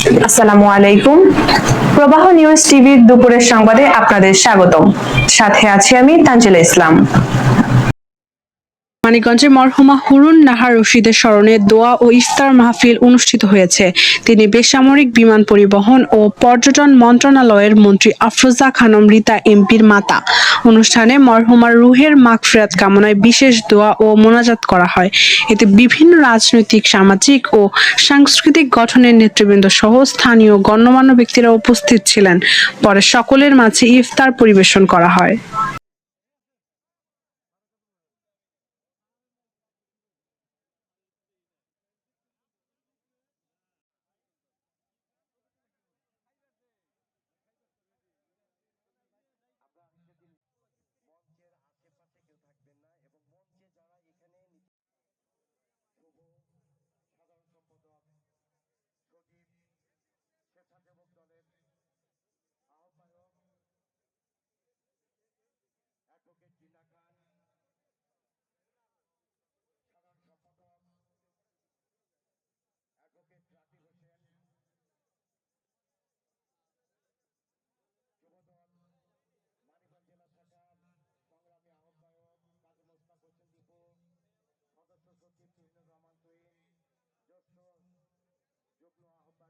আসসালামু আলাইকুম। প্রবাহ নিউজ টিভির দুপুরের সংবাদে আপনাদের স্বাগতম। সাথে আছি আমি তানজিলা ইসলাম। মানিকগঞ্জে মরহুমা হুরুন নাহার রশিদের স্মরণে দোয়া ও ইফতার মাহফিল অনুষ্ঠিত হয়েছে। তিনি বেসামরিক বিমান পরিবহন ও পর্যটন মন্ত্রণালয়ের মন্ত্রী আফরোজা খানম রীতা এমপির মাতা। অনুষ্ঠানে মরহুমার রুহের মাগফিরাত কামনায় বিশেষ দোয়া ও মোনাজাত করা হয়। এতে বিভিন্ন রাজনৈতিক, সামাজিক ও সাংস্কৃতিক গঠনের নেতৃবৃন্দ সহ স্থানীয় গণ্যমান্য ব্যক্তিরা উপস্থিত ছিলেন। পরে সকলের মাঝে ইফতার পরিবেশন করা হয়। সদস্য সচিব তুহিনুর রহমান তুহিন, জ্যেষ্ঠ যুগ্ম আহ্বায়ক